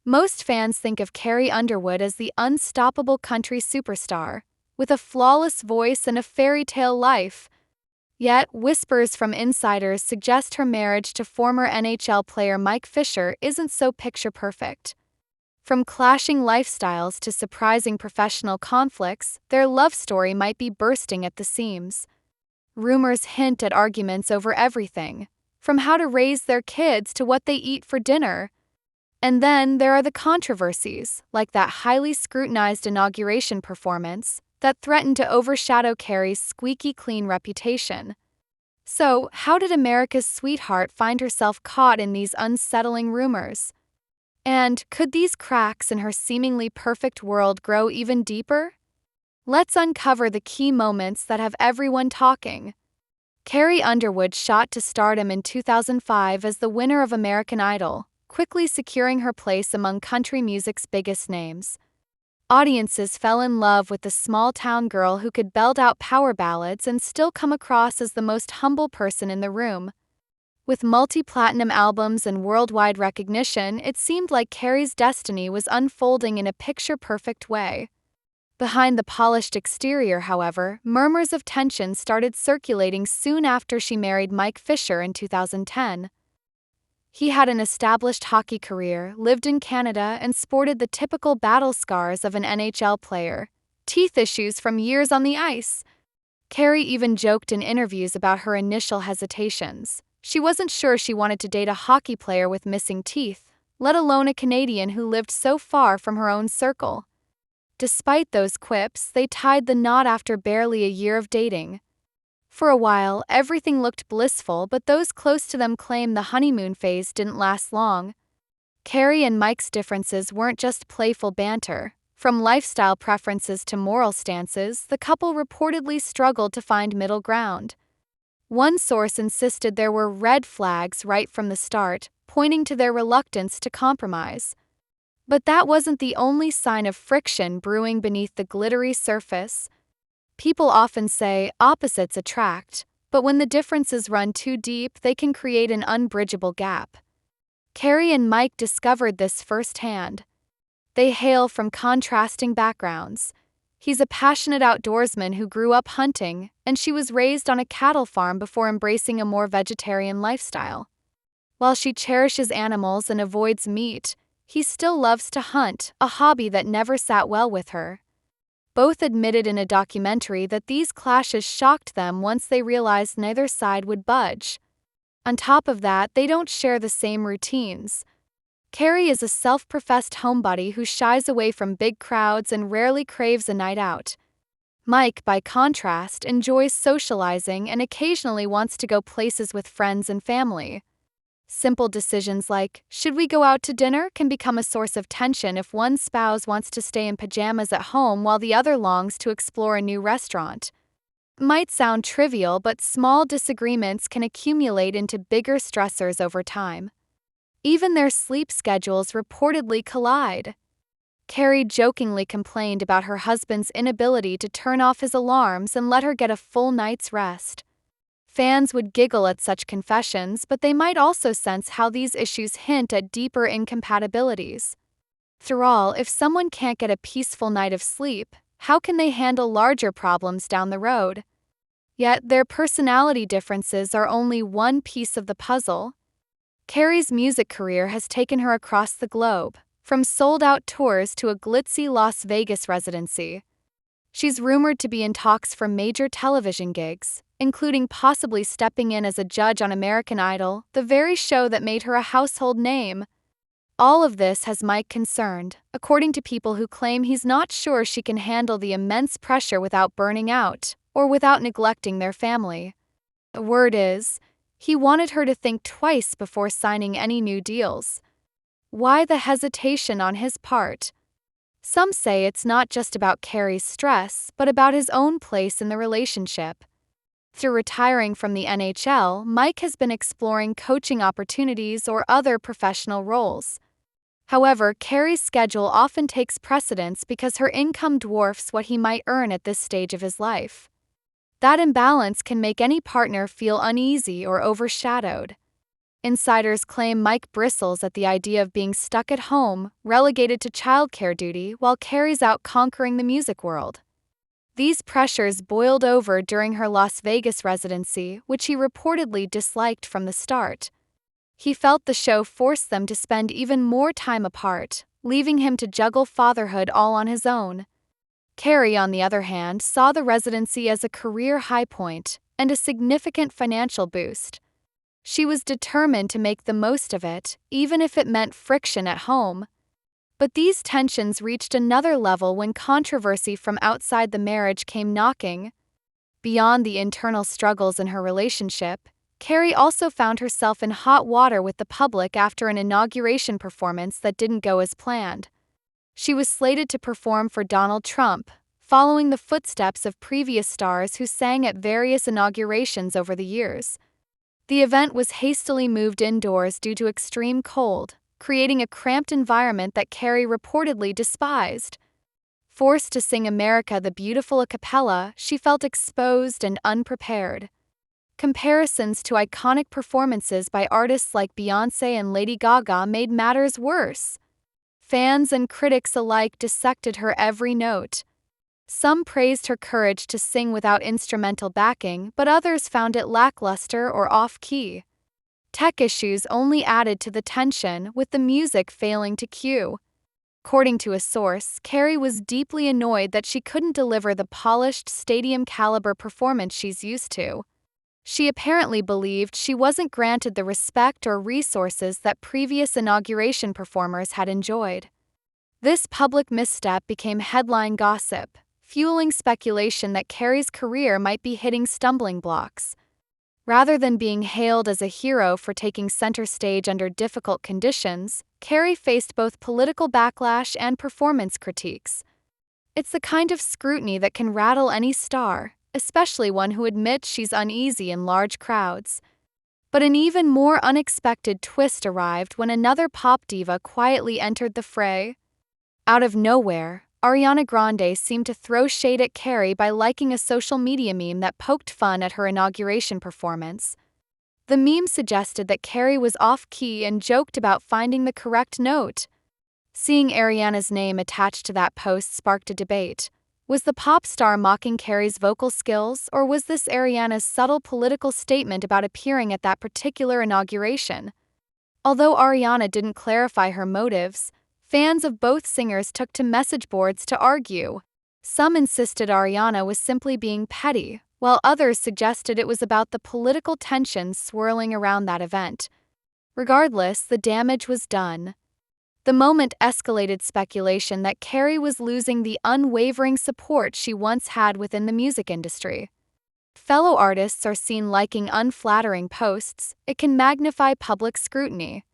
Most fans think of Carrie Underwood as the unstoppable country superstar, with a flawless voice and a fairy tale life. Yet, whispers from insiders suggest her marriage to former NHL player Mike Fisher isn't so picture-perfect. From clashing lifestyles to surprising professional conflicts, their love story might be bursting at the seams. Rumors hint at arguments over everything, from how to raise their kids to what they eat for dinner. And then there are the controversies, like that highly scrutinized inauguration performance, that threatened to overshadow Carrie's squeaky-clean reputation. So, how did America's sweetheart find herself caught in these unsettling rumors? And could these cracks in her seemingly perfect world grow even deeper? Let's uncover the key moments that have everyone talking. Carrie Underwood shot to stardom in 2005 as the winner of American Idol, quickly securing her place among country music's biggest names. Audiences fell in love with the small-town girl who could belt out power ballads and still come across as the most humble person in the room. With multi-platinum albums and worldwide recognition, it seemed like Carrie's destiny was unfolding in a picture-perfect way. Behind the polished exterior, however, murmurs of tension started circulating soon after she married Mike Fisher in 2010. He had an established hockey career, lived in Canada, and sported the typical battle scars of an NHL player: teeth issues from years on the ice. Carrie even joked in interviews about her initial hesitations. She wasn't sure she wanted to date a hockey player with missing teeth, let alone a Canadian who lived so far from her own circle. Despite those quips, they tied the knot after barely a year of dating. For a while, everything looked blissful, but those close to them claim the honeymoon phase didn't last long. Carrie and Mike's differences weren't just playful banter. From lifestyle preferences to moral stances, the couple reportedly struggled to find middle ground. One source insisted there were red flags right from the start, pointing to their reluctance to compromise. But that wasn't the only sign of friction brewing beneath the glittery surface. People often say opposites attract, but when the differences run too deep, they can create an unbridgeable gap. Carrie and Mike discovered this firsthand. They hail from contrasting backgrounds. He's a passionate outdoorsman who grew up hunting, and she was raised on a cattle farm before embracing a more vegetarian lifestyle. While she cherishes animals and avoids meat, he still loves to hunt, a hobby that never sat well with her. Both admitted in a documentary that these clashes shocked them once they realized neither side would budge. On top of that, they don't share the same routines. Carrie is a self-professed homebody who shies away from big crowds and rarely craves a night out. Mike, by contrast, enjoys socializing and occasionally wants to go places with friends and family. Simple decisions like, should we go out to dinner, can become a source of tension if one spouse wants to stay in pajamas at home while the other longs to explore a new restaurant. Might sound trivial, but small disagreements can accumulate into bigger stressors over time. Even their sleep schedules reportedly collide. Carrie jokingly complained about her husband's inability to turn off his alarms and let her get a full night's rest. Fans would giggle at such confessions, but they might also sense how these issues hint at deeper incompatibilities. After all, if someone can't get a peaceful night of sleep, how can they handle larger problems down the road? Yet their personality differences are only one piece of the puzzle. Carrie's music career has taken her across the globe, from sold-out tours to a glitzy Las Vegas residency. She's rumored to be in talks for major television gigs, including possibly stepping in as a judge on American Idol, the very show that made her a household name. All of this has Mike concerned, according to people who claim he's not sure she can handle the immense pressure without burning out, or without neglecting their family. The word is, he wanted her to think twice before signing any new deals. Why the hesitation on his part? Some say it's not just about Carrie's stress, but about his own place in the relationship. After retiring from the NHL, Mike has been exploring coaching opportunities or other professional roles. However, Carrie's schedule often takes precedence because her income dwarfs what he might earn at this stage of his life. That imbalance can make any partner feel uneasy or overshadowed. Insiders claim Mike bristles at the idea of being stuck at home, relegated to childcare duty while Carrie's out conquering the music world. These pressures boiled over during her Las Vegas residency, which he reportedly disliked from the start. He felt the show forced them to spend even more time apart, leaving him to juggle fatherhood all on his own. Carrie, on the other hand, saw the residency as a career high point and a significant financial boost. She was determined to make the most of it, even if it meant friction at home. But these tensions reached another level when controversy from outside the marriage came knocking. Beyond the internal struggles in her relationship, Carrie also found herself in hot water with the public after an inauguration performance that didn't go as planned. She was slated to perform for Donald Trump, following the footsteps of previous stars who sang at various inaugurations over the years. The event was hastily moved indoors due to extreme cold, creating a cramped environment that Carrie reportedly despised. Forced to sing America the Beautiful a cappella, she felt exposed and unprepared. Comparisons to iconic performances by artists like Beyoncé and Lady Gaga made matters worse. Fans and critics alike dissected her every note. Some praised her courage to sing without instrumental backing, but others found it lackluster or off-key. Tech issues only added to the tension, with the music failing to cue. According to a source, Carrie was deeply annoyed that she couldn't deliver the polished, stadium-caliber performance she's used to. She apparently believed she wasn't granted the respect or resources that previous inauguration performers had enjoyed. This public misstep became headline gossip, fueling speculation that Carrie's career might be hitting stumbling blocks. Rather than being hailed as a hero for taking center stage under difficult conditions, Carrie faced both political backlash and performance critiques. It's the kind of scrutiny that can rattle any star, especially one who admits she's uneasy in large crowds. But an even more unexpected twist arrived when another pop diva quietly entered the fray. Out of nowhere, Ariana Grande seemed to throw shade at Carrie by liking a social media meme that poked fun at her inauguration performance. The meme suggested that Carrie was off-key and joked about finding the correct note. Seeing Ariana's name attached to that post sparked a debate. Was the pop star mocking Carrie's vocal skills, or was this Ariana's subtle political statement about appearing at that particular inauguration? Although Ariana didn't clarify her motives, fans of both singers took to message boards to argue. Some insisted Ariana was simply being petty, while others suggested it was about the political tensions swirling around that event. Regardless, the damage was done. The moment escalated speculation that Carrie was losing the unwavering support she once had within the music industry. Fellow artists are seen liking unflattering posts. It can magnify public scrutiny.